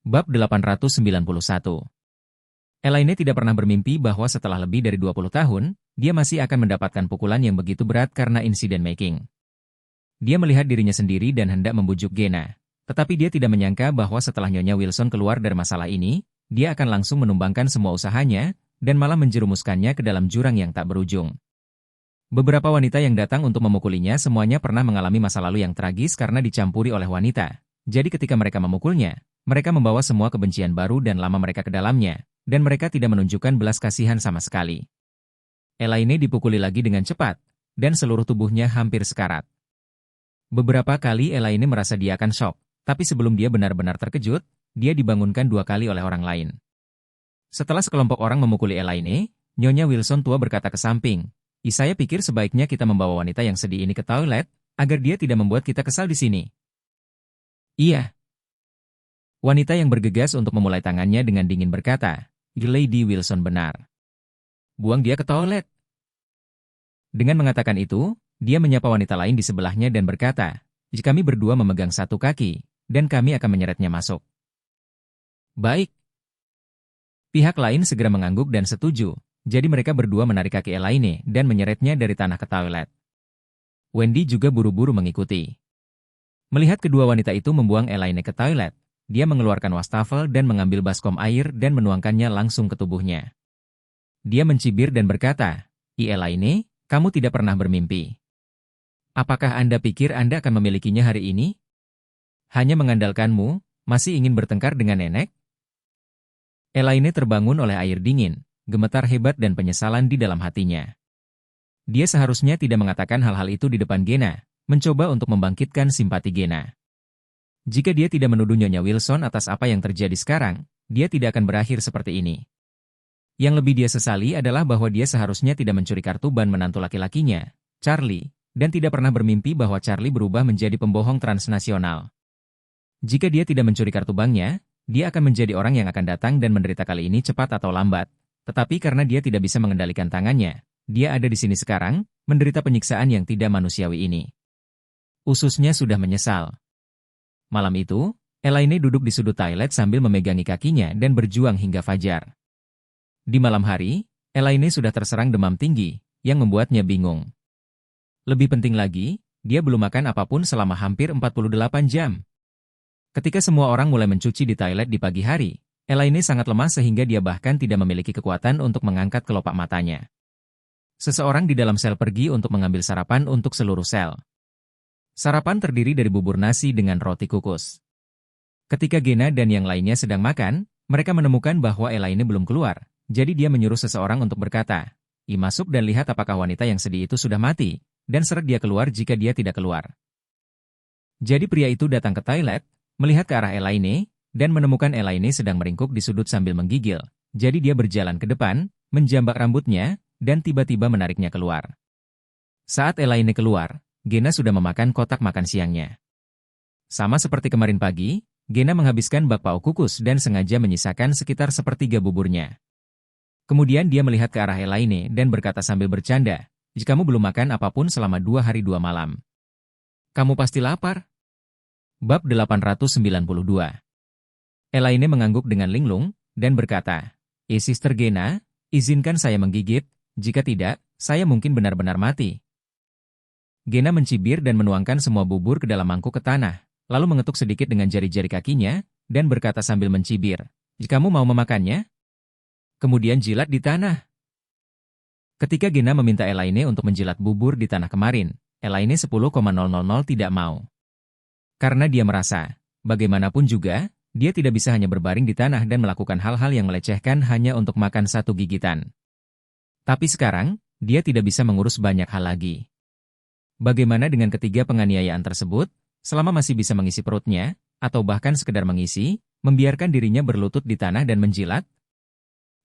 Bab 891. Elaine tidak pernah bermimpi bahwa setelah lebih dari 20 tahun, dia masih akan mendapatkan pukulan yang begitu berat karena insiden making. Dia melihat dirinya sendiri dan hendak membujuk Gena. Tetapi dia tidak menyangka bahwa setelah Nyonya Wilson keluar dari masalah ini, dia akan langsung menumbangkan semua usahanya, dan malah menjerumuskannya ke dalam jurang yang tak berujung. Beberapa wanita yang datang untuk memukulinya semuanya pernah mengalami masa lalu yang tragis karena dicampuri oleh wanita. Jadi ketika mereka memukulnya, mereka membawa semua kebencian baru dan lama mereka ke dalamnya, dan mereka tidak menunjukkan belas kasihan sama sekali. Elaine dipukuli lagi dengan cepat, dan seluruh tubuhnya hampir sekarat. Beberapa kali Elaine merasa dia akan syok, tapi sebelum dia benar-benar terkejut, dia dibangunkan 2 kali oleh orang lain. Setelah sekelompok orang memukuli Elaine, Nyonya Wilson tua berkata ke samping, saya pikir sebaiknya kita membawa wanita yang sedih ini ke toilet, agar dia tidak membuat kita kesal di sini. Iya. Wanita yang bergegas untuk memulai tangannya dengan dingin berkata, Lady Wilson benar. Buang dia ke toilet. Dengan mengatakan itu, dia menyapa wanita lain di sebelahnya dan berkata, jika kami berdua memegang satu kaki, dan kami akan menyeretnya masuk. Baik. Pihak lain segera mengangguk dan setuju, jadi mereka berdua menarik kaki Elaine dan menyeretnya dari tanah ke toilet. Wendy juga buru-buru mengikuti. Melihat kedua wanita itu membuang Elaine ke toilet, dia mengeluarkan wastafel dan mengambil baskom air dan menuangkannya langsung ke tubuhnya. Dia mencibir dan berkata, Elaine, kamu tidak pernah bermimpi. Apakah Anda pikir Anda akan memilikinya hari ini? Hanya mengandalkanmu, masih ingin bertengkar dengan nenek? Elaine terbangun oleh air dingin, gemetar hebat dan penyesalan di dalam hatinya. Dia seharusnya tidak mengatakan hal-hal itu di depan Gena, mencoba untuk membangkitkan simpati Gena. Jika dia tidak menuduh Nyonya Wilson atas apa yang terjadi sekarang, dia tidak akan berakhir seperti ini. Yang lebih dia sesali adalah bahwa dia seharusnya tidak mencuri kartu ban menantu laki-lakinya, Charlie, dan tidak pernah bermimpi bahwa Charlie berubah menjadi pembohong transnasional. Jika dia tidak mencuri kartu banknya, dia akan menjadi orang yang akan datang dan menderita kali ini cepat atau lambat. Tetapi karena dia tidak bisa mengendalikan tangannya, dia ada di sini sekarang, menderita penyiksaan yang tidak manusiawi ini. Ususnya sudah menyesal. Malam itu, Elaine duduk di sudut toilet sambil memegangi kakinya dan berjuang hingga fajar. Di malam hari, Elaine sudah terserang demam tinggi, yang membuatnya bingung. Lebih penting lagi, dia belum makan apapun selama hampir 48 jam. Ketika semua orang mulai mencuci di toilet di pagi hari, Elaine sangat lemah sehingga dia bahkan tidak memiliki kekuatan untuk mengangkat kelopak matanya. Seseorang di dalam sel pergi untuk mengambil sarapan untuk seluruh sel. Sarapan terdiri dari bubur nasi dengan roti kukus. Ketika Gena dan yang lainnya sedang makan, mereka menemukan bahwa Elaine belum keluar, jadi dia menyuruh seseorang untuk berkata, masuk dan lihat apakah wanita yang sedih itu sudah mati, dan seret dia keluar jika dia tidak keluar. Jadi pria itu datang ke toilet, melihat ke arah Elaine, dan menemukan Elaine sedang meringkuk di sudut sambil menggigil, jadi dia berjalan ke depan, menjambak rambutnya, dan tiba-tiba menariknya keluar. Saat Elaine keluar, Gena sudah memakan kotak makan siangnya. Sama seperti kemarin pagi, Gena menghabiskan bakpao kukus dan sengaja menyisakan sekitar sepertiga buburnya. Kemudian dia melihat ke arah Elaine dan berkata sambil bercanda, jika kamu belum makan apapun selama 2 hari 2 malam. Kamu pasti lapar. Bab 892. Elaine mengangguk dengan linglung, dan berkata, Sister Gena, izinkan saya menggigit, jika tidak, saya mungkin benar-benar mati. Gena mencibir dan menuangkan semua bubur ke dalam mangkuk ke tanah, lalu mengetuk sedikit dengan jari-jari kakinya, dan berkata sambil mencibir, jika kamu mau memakannya, kemudian jilat di tanah. Ketika Gena meminta Elaine untuk menjilat bubur di tanah kemarin, Elaine 10,000 tidak mau. Karena dia merasa, bagaimanapun juga, dia tidak bisa hanya berbaring di tanah dan melakukan hal-hal yang melecehkan hanya untuk makan satu gigitan. Tapi sekarang, dia tidak bisa mengurus banyak hal lagi. Bagaimana dengan ketiga penganiayaan tersebut, selama masih bisa mengisi perutnya, atau bahkan sekedar mengisi, membiarkan dirinya berlutut di tanah dan menjilat?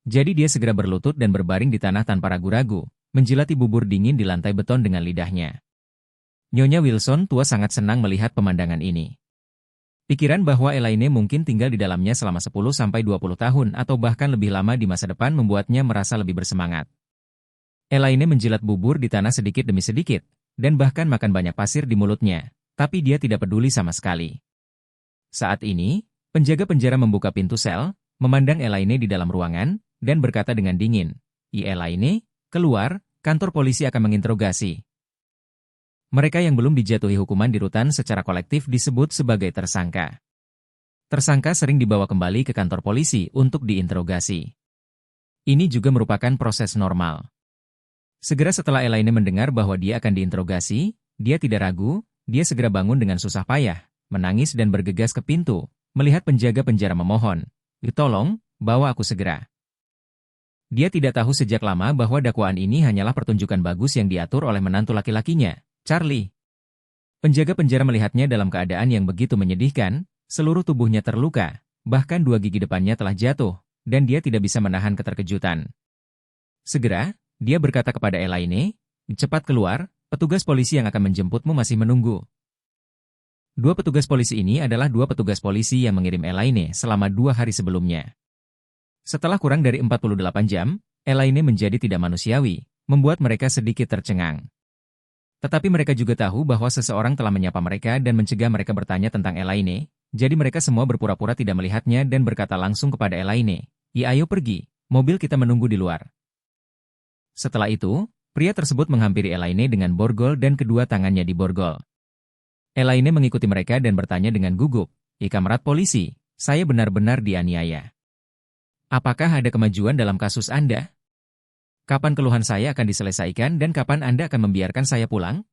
Jadi dia segera berlutut dan berbaring di tanah tanpa ragu-ragu, menjilati bubur dingin di lantai beton dengan lidahnya. Nyonya Wilson tua sangat senang melihat pemandangan ini. Pikiran bahwa Elaine mungkin tinggal di dalamnya selama 10-20 tahun atau bahkan lebih lama di masa depan membuatnya merasa lebih bersemangat. Elaine menjilat bubur di tanah sedikit demi sedikit, dan bahkan makan banyak pasir di mulutnya, tapi dia tidak peduli sama sekali. Saat ini, Penjaga penjara membuka pintu sel, memandang Elaine di dalam ruangan, dan berkata dengan dingin, Elaine, keluar, kantor polisi akan menginterogasi. Mereka yang belum dijatuhi hukuman di rutan secara kolektif disebut sebagai tersangka. Tersangka sering dibawa kembali ke kantor polisi untuk diinterogasi. Ini juga merupakan proses normal. Segera setelah Elaine mendengar bahwa dia akan diinterogasi, dia tidak ragu, dia segera bangun dengan susah payah, menangis dan bergegas ke pintu, melihat penjaga penjara memohon, tolong, bawa aku segera. Dia tidak tahu sejak lama bahwa dakwaan ini hanyalah pertunjukan bagus yang diatur oleh menantu laki-lakinya, Charlie. Penjaga penjara melihatnya dalam keadaan yang begitu menyedihkan, seluruh tubuhnya terluka, bahkan 2 gigi depannya telah jatuh, dan dia tidak bisa menahan keterkejutan. Segera, dia berkata kepada Elaine, cepat keluar, petugas polisi yang akan menjemputmu masih menunggu. 2 petugas polisi ini adalah 2 petugas polisi yang mengirim Elaine selama 2 hari sebelumnya. Setelah kurang dari 48 jam, Elaine menjadi tidak manusiawi, membuat mereka sedikit tercengang. Tetapi mereka juga tahu bahwa seseorang telah menyapa mereka dan mencegah mereka bertanya tentang Elaine, jadi mereka semua berpura-pura tidak melihatnya dan berkata langsung kepada Elaine, ayo pergi, mobil kita menunggu di luar. Setelah itu, pria tersebut menghampiri Elaine dengan borgol dan kedua tangannya diborgol. Elaine mengikuti mereka dan bertanya dengan gugup, kamerat polisi, saya benar-benar dianiaya. Apakah ada kemajuan dalam kasus Anda? Kapan keluhan saya akan diselesaikan dan kapan Anda akan membiarkan saya pulang?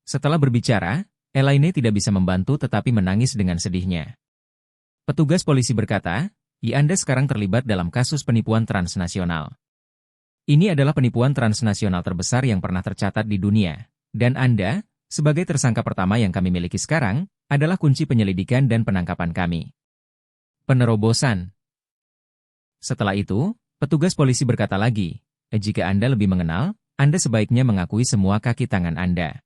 Setelah berbicara, Elaine tidak bisa membantu tetapi menangis dengan sedihnya. Petugas polisi berkata, Anda sekarang terlibat dalam kasus penipuan transnasional. Ini adalah penipuan transnasional terbesar yang pernah tercatat di dunia, dan Anda, sebagai tersangka pertama yang kami miliki sekarang, adalah kunci penyelidikan dan penangkapan kami. Penerobosan. Setelah itu, petugas polisi berkata lagi, jika Anda lebih mengenal, Anda sebaiknya mengakui semua kaki tangan Anda.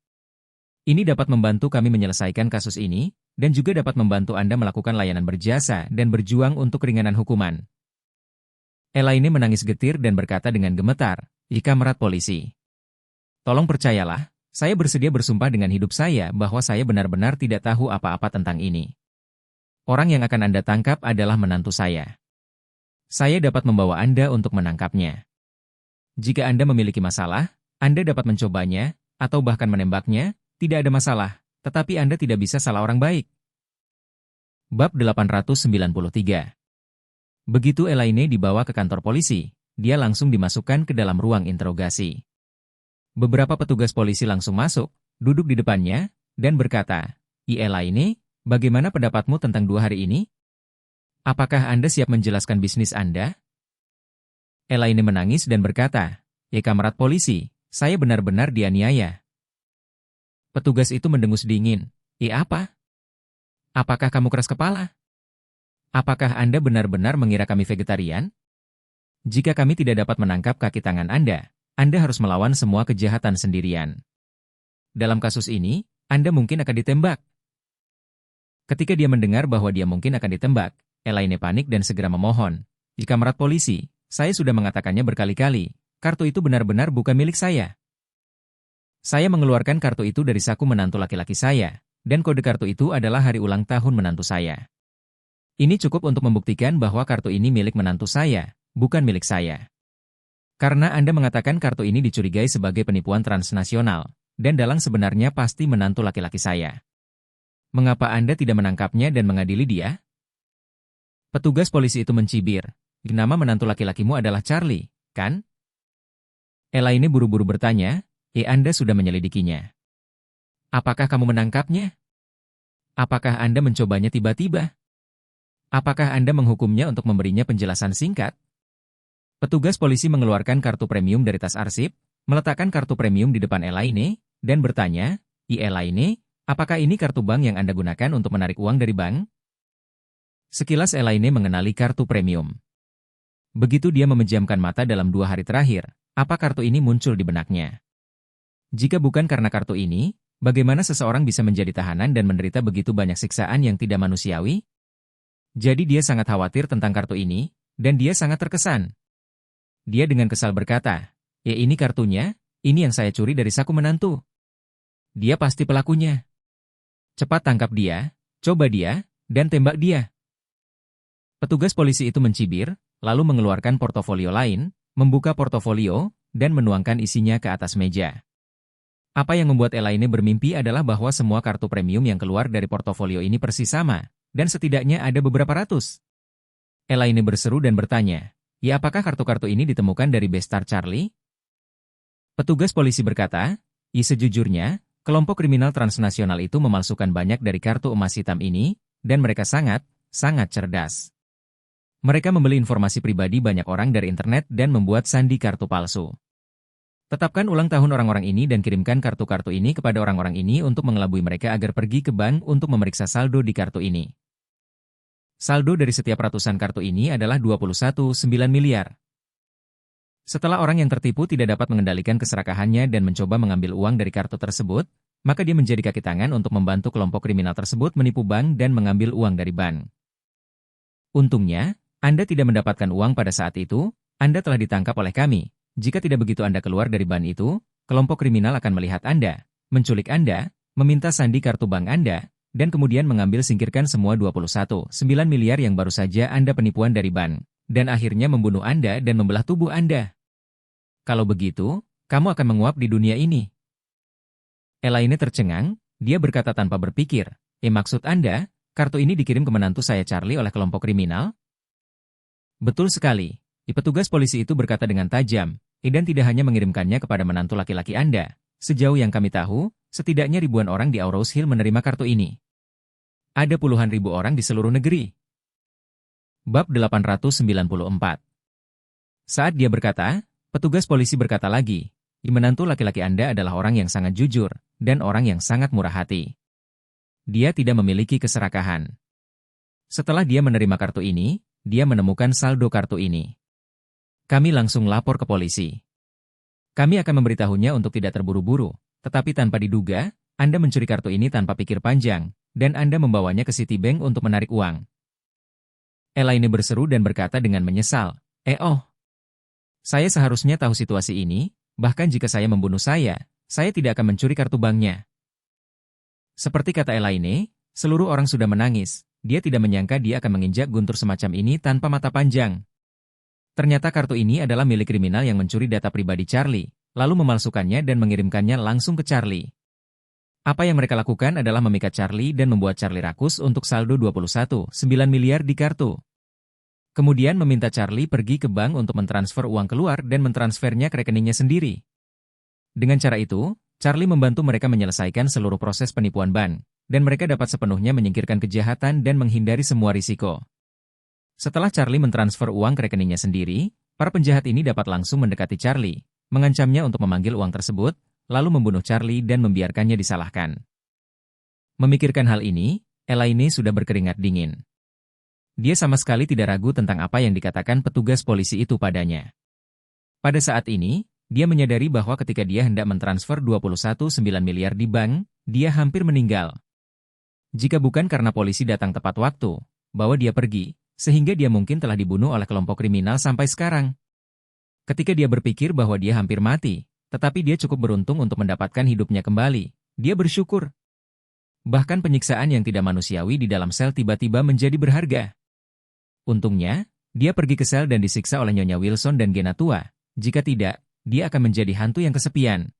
Ini dapat membantu kami menyelesaikan kasus ini, dan juga dapat membantu Anda melakukan layanan berjasa dan berjuang untuk ringanan hukuman. Elaine menangis getir dan berkata dengan gemetar, kamerat polisi. Tolong percayalah, saya bersedia bersumpah dengan hidup saya bahwa saya benar-benar tidak tahu apa-apa tentang ini. Orang yang akan Anda tangkap adalah menantu saya. Saya dapat membawa Anda untuk menangkapnya. Jika Anda memiliki masalah, Anda dapat mencobanya, atau bahkan menembaknya, tidak ada masalah, tetapi Anda tidak bisa salah orang baik. Bab 893. Begitu Elaine dibawa ke kantor polisi, dia langsung dimasukkan ke dalam ruang interogasi. Beberapa petugas polisi langsung masuk, duduk di depannya, dan berkata, Elaine, bagaimana pendapatmu tentang 2 hari ini? Apakah Anda siap menjelaskan bisnis Anda? Elaine menangis dan berkata, kamerat polisi, saya benar-benar dianiaya. Petugas itu mendengus dingin. Apa? Apakah kamu keras kepala? Apakah Anda benar-benar mengira kami vegetarian? Jika kami tidak dapat menangkap kaki tangan Anda harus melawan semua kejahatan sendirian. Dalam kasus ini, Anda mungkin akan ditembak. Ketika dia mendengar bahwa dia mungkin akan ditembak, Elaine panik dan segera memohon. Kamerat polisi, saya sudah mengatakannya berkali-kali, kartu itu benar-benar bukan milik saya. Saya mengeluarkan kartu itu dari saku menantu laki-laki saya, dan kode kartu itu adalah hari ulang tahun menantu saya. Ini cukup untuk membuktikan bahwa kartu ini milik menantu saya, bukan milik saya. Karena Anda mengatakan kartu ini dicurigai sebagai penipuan transnasional, dan Dalang sebenarnya pasti menantu laki-laki saya. Mengapa Anda tidak menangkapnya dan mengadili dia? Petugas polisi itu mencibir, nama menantu laki-lakimu adalah Charlie, kan? Elaine buru-buru bertanya, Anda sudah menyelidikinya. Apakah kamu menangkapnya? Apakah Anda mencobanya tiba-tiba? Apakah Anda menghukumnya untuk memberinya penjelasan singkat? Petugas polisi mengeluarkan kartu premium dari tas arsip, meletakkan kartu premium di depan Elaine, dan bertanya, Elaine, apakah ini kartu bank yang Anda gunakan untuk menarik uang dari bank? Sekilas Elaine mengenali kartu premium. Begitu dia memejamkan mata dalam 2 hari terakhir, apa kartu ini muncul di benaknya? Jika bukan karena kartu ini, bagaimana seseorang bisa menjadi tahanan dan menderita begitu banyak siksaan yang tidak manusiawi? Jadi dia sangat khawatir tentang kartu ini, dan dia sangat terkesan. Dia dengan kesal berkata, ini kartunya, ini yang saya curi dari saku menantu. Dia pasti pelakunya. Cepat tangkap dia, coba dia, dan tembak dia." Petugas polisi itu mencibir, lalu mengeluarkan portofolio lain, membuka portofolio, dan menuangkan isinya ke atas meja. Apa yang membuat Elaine bermimpi adalah bahwa semua kartu premium yang keluar dari portofolio ini persis sama, dan setidaknya ada beberapa ratus. Elaine berseru dan bertanya, "Ya, apakah kartu-kartu ini ditemukan dari Bestar Charlie?" Petugas polisi berkata, "Ya, sejujurnya, kelompok kriminal transnasional itu memalsukan banyak dari kartu emas hitam ini, dan mereka sangat, sangat cerdas. Mereka membeli informasi pribadi banyak orang dari internet dan membuat sandi kartu palsu. Tetapkan ulang tahun orang-orang ini dan kirimkan kartu-kartu ini kepada orang-orang ini untuk mengelabui mereka agar pergi ke bank untuk memeriksa saldo di kartu ini. Saldo dari setiap ratusan kartu ini adalah 21,9 miliar. Setelah orang yang tertipu tidak dapat mengendalikan keserakahannya dan mencoba mengambil uang dari kartu tersebut, maka dia menjadi kaki tangan untuk membantu kelompok kriminal tersebut menipu bank dan mengambil uang dari bank. Untungnya, Anda tidak mendapatkan uang pada saat itu, Anda telah ditangkap oleh kami. Jika tidak begitu Anda keluar dari bank itu, kelompok kriminal akan melihat Anda, menculik Anda, meminta sandi kartu bank Anda, dan kemudian mengambil singkirkan semua 21,9 miliar yang baru saja Anda penipuan dari bank, dan akhirnya membunuh Anda dan membelah tubuh Anda. Kalau begitu, kamu akan menguap di dunia ini." Elaine tercengang, dia berkata tanpa berpikir, Maksud Anda, kartu ini dikirim ke menantu saya Charlie oleh kelompok kriminal?" "Betul sekali." Petugas polisi itu berkata dengan tajam, dan tidak hanya mengirimkannya kepada menantu laki-laki Anda. Sejauh yang kami tahu, setidaknya ribuan orang di Aurous Hill menerima kartu ini. Ada puluhan ribu orang di seluruh negeri. Bab 894. Saat dia berkata, petugas polisi berkata lagi, menantu laki-laki Anda adalah orang yang sangat jujur, dan orang yang sangat murah hati. Dia tidak memiliki keserakahan. Setelah dia menerima kartu ini, dia menemukan saldo kartu ini. Kami langsung lapor ke polisi. Kami akan memberitahunya untuk tidak terburu-buru, tetapi tanpa diduga, Anda mencuri kartu ini tanpa pikir panjang, dan Anda membawanya ke Citibank untuk menarik uang. Elaine berseru dan berkata dengan menyesal, saya seharusnya tahu situasi ini, bahkan jika saya membunuh saya tidak akan mencuri kartu banknya." Seperti kata Elaine, seluruh orang sudah menangis, dia tidak menyangka dia akan menginjak guntur semacam ini tanpa mata panjang. Ternyata kartu ini adalah milik kriminal yang mencuri data pribadi Charlie, lalu memalsukannya dan mengirimkannya langsung ke Charlie. Apa yang mereka lakukan adalah memikat Charlie dan membuat Charlie rakus untuk saldo 21,9 miliar di kartu. Kemudian meminta Charlie pergi ke bank untuk mentransfer uang keluar dan mentransfernya ke rekeningnya sendiri. Dengan cara itu, Charlie membantu mereka menyelesaikan seluruh proses penipuan bank, dan mereka dapat sepenuhnya menyingkirkan kejahatan dan menghindari semua risiko. Setelah Charlie mentransfer uang ke rekeningnya sendiri, para penjahat ini dapat langsung mendekati Charlie, mengancamnya untuk memanggil uang tersebut, lalu membunuh Charlie dan membiarkannya disalahkan. Memikirkan hal ini, Elaine sudah berkeringat dingin. Dia sama sekali tidak ragu tentang apa yang dikatakan petugas polisi itu padanya. Pada saat ini, dia menyadari bahwa ketika dia hendak mentransfer 21,9 miliar di bank, dia hampir meninggal. Jika bukan karena polisi datang tepat waktu, bawa dia pergi, sehingga dia mungkin telah dibunuh oleh kelompok kriminal sampai sekarang. Ketika dia berpikir bahwa dia hampir mati, tetapi dia cukup beruntung untuk mendapatkan hidupnya kembali, dia bersyukur. Bahkan penyiksaan yang tidak manusiawi di dalam sel tiba-tiba menjadi berharga. Untungnya, dia pergi ke sel dan disiksa oleh Nyonya Wilson dan Gena tua. Jika tidak, dia akan menjadi hantu yang kesepian.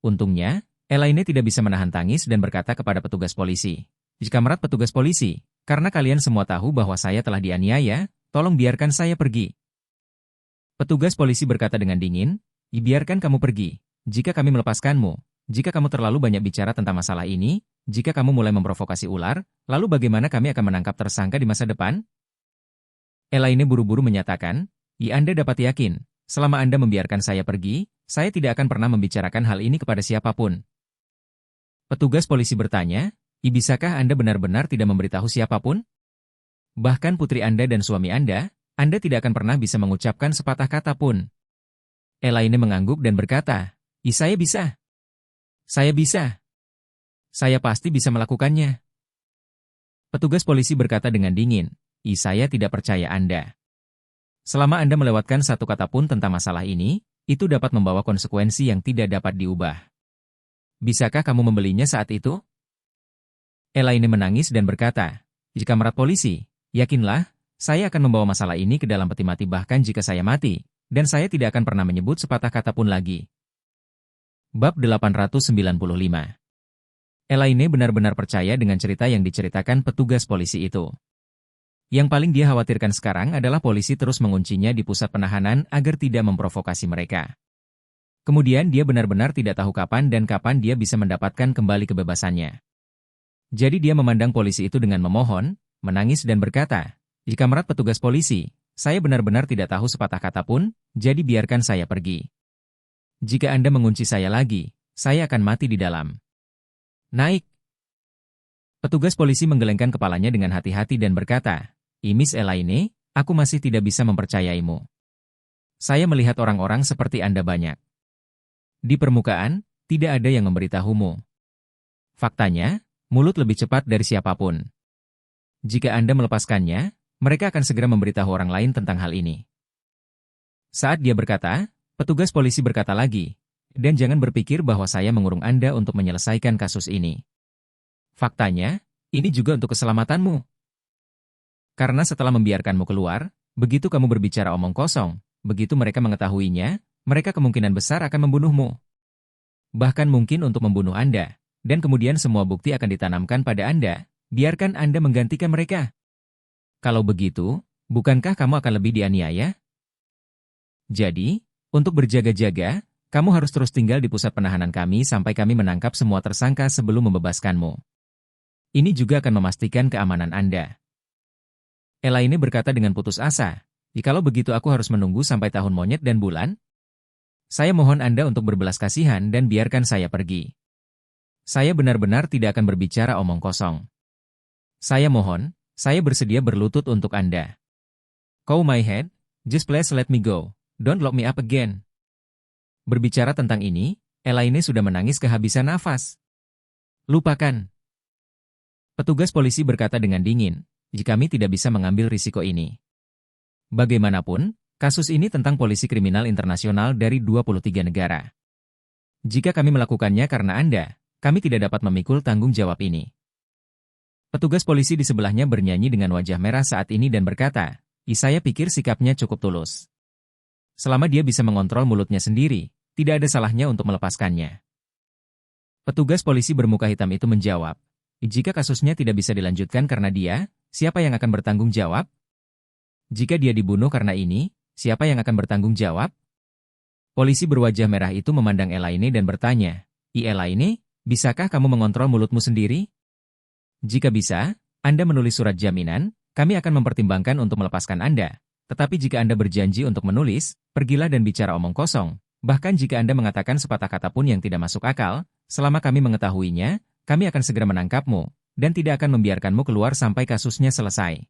Untungnya, Elaine tidak bisa menahan tangis dan berkata kepada petugas polisi, "Kamarad petugas polisi, karena kalian semua tahu bahwa saya telah dianiaya, tolong biarkan saya pergi." Petugas polisi berkata dengan dingin, "Biarkan kamu pergi. Jika kami melepaskanmu, jika kamu terlalu banyak bicara tentang masalah ini, jika kamu mulai memprovokasi ular, lalu bagaimana kami akan menangkap tersangka di masa depan?" Elaine buru-buru menyatakan, Anda dapat yakin, selama Anda membiarkan saya pergi, saya tidak akan pernah membicarakan hal ini kepada siapapun." Petugas polisi bertanya, Bisakah Anda benar-benar tidak memberitahu siapapun? Bahkan putri Anda dan suami Anda tidak akan pernah bisa mengucapkan sepatah kata pun. Elaine mengangguk dan berkata, Saya bisa. Saya bisa. Saya pasti bisa melakukannya." Petugas polisi berkata dengan dingin, Saya tidak percaya Anda. Selama Anda melewatkan satu kata pun tentang masalah ini, itu dapat membawa konsekuensi yang tidak dapat diubah. Bisakah kamu membelinya saat itu? Elaine menangis dan berkata, Jika merat polisi, yakinlah, saya akan membawa masalah ini ke dalam peti mati bahkan jika saya mati, dan saya tidak akan pernah menyebut sepatah kata pun lagi. Bab 895. Elaine benar-benar percaya dengan cerita yang diceritakan petugas polisi itu. Yang paling dia khawatirkan sekarang adalah polisi terus menguncinya di pusat penahanan agar tidak memprovokasi mereka. Kemudian dia benar-benar tidak tahu kapan dan kapan dia bisa mendapatkan kembali kebebasannya. Jadi dia memandang polisi itu dengan memohon, menangis dan berkata, "Jika merat petugas polisi, saya benar-benar tidak tahu sepatah kata pun, jadi biarkan saya pergi. Jika Anda mengunci saya lagi, saya akan mati di dalam." Naik. Petugas polisi menggelengkan kepalanya dengan hati-hati dan berkata, "Miss Elaine, aku masih tidak bisa mempercayaimu. Saya melihat orang-orang seperti Anda banyak. Di permukaan, tidak ada yang memberitahumu. Faktanya, mulut lebih cepat dari siapapun. Jika Anda melepaskannya, mereka akan segera memberitahu orang lain tentang hal ini." Saat dia berkata, petugas polisi berkata lagi, "Dan jangan berpikir bahwa saya mengurung Anda untuk menyelesaikan kasus ini. Faktanya, ini juga untuk keselamatanmu. Karena setelah membiarkanmu keluar, begitu kamu berbicara omong kosong, begitu mereka mengetahuinya, mereka kemungkinan besar akan membunuhmu. Bahkan mungkin untuk membunuh Anda, dan kemudian semua bukti akan ditanamkan pada Anda, biarkan Anda menggantikan mereka. Kalau begitu, bukankah kamu akan lebih dianiaya? Jadi, untuk berjaga-jaga, kamu harus terus tinggal di pusat penahanan kami sampai kami menangkap semua tersangka sebelum membebaskanmu. Ini juga akan memastikan keamanan Anda." Elaine berkata dengan putus asa, "Jikalau begitu aku harus menunggu sampai tahun monyet dan bulan? Saya mohon Anda untuk berbelas kasihan dan biarkan saya pergi. Saya benar-benar tidak akan berbicara omong kosong. Saya mohon, saya bersedia berlutut untuk Anda. Cow my head, just please let me go, don't lock me up again." Berbicara tentang ini, Elaine sudah menangis kehabisan nafas. "Lupakan." Petugas polisi berkata dengan dingin, "Jika kami tidak bisa mengambil risiko ini. Bagaimanapun, kasus ini tentang polisi kriminal internasional dari 23 negara. Jika kami melakukannya karena Anda, kami tidak dapat memikul tanggung jawab ini." Petugas polisi di sebelahnya bernyanyi dengan wajah merah saat ini dan berkata, Saya pikir sikapnya cukup tulus. Selama dia bisa mengontrol mulutnya sendiri, tidak ada salahnya untuk melepaskannya." Petugas polisi bermuka hitam itu menjawab, "Jika kasusnya tidak bisa dilanjutkan karena dia, siapa yang akan bertanggung jawab? Jika dia dibunuh karena ini, siapa yang akan bertanggung jawab?" Polisi berwajah merah itu memandang Elaine dan bertanya, Elaine, bisakah kamu mengontrol mulutmu sendiri? Jika bisa, Anda menulis surat jaminan, kami akan mempertimbangkan untuk melepaskan Anda. Tetapi jika Anda berjanji untuk menulis, pergilah dan bicara omong kosong. Bahkan jika Anda mengatakan sepatah kata pun yang tidak masuk akal, selama kami mengetahuinya, kami akan segera menangkapmu, dan tidak akan membiarkanmu keluar sampai kasusnya selesai.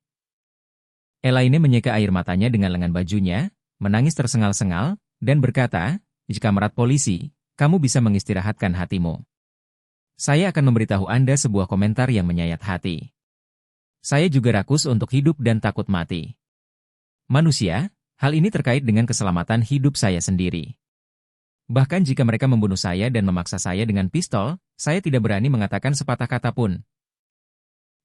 Elaine menyeka air matanya dengan lengan bajunya, menangis tersengal-sengal, dan berkata, "Jika merat polisi, kamu bisa mengistirahatkan hatimu. Saya akan memberitahu Anda sebuah komentar yang menyayat hati. Saya juga rakus untuk hidup dan takut mati. Manusia, hal ini terkait dengan keselamatan hidup saya sendiri. Bahkan jika mereka membunuh saya dan memaksa saya dengan pistol, saya tidak berani mengatakan sepatah kata pun."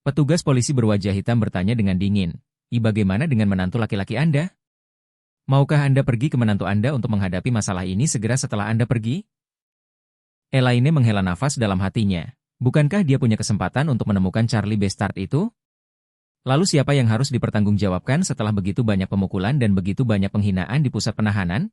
Petugas polisi berwajah hitam bertanya dengan dingin, Bagaimana dengan menantu laki-laki Anda? Maukah Anda pergi ke menantu Anda untuk menghadapi masalah ini segera setelah Anda pergi?" Elaine menghela nafas dalam hatinya. Bukankah dia punya kesempatan untuk menemukan Charlie Bastard itu? Lalu siapa yang harus dipertanggungjawabkan setelah begitu banyak pemukulan dan begitu banyak penghinaan di pusat penahanan?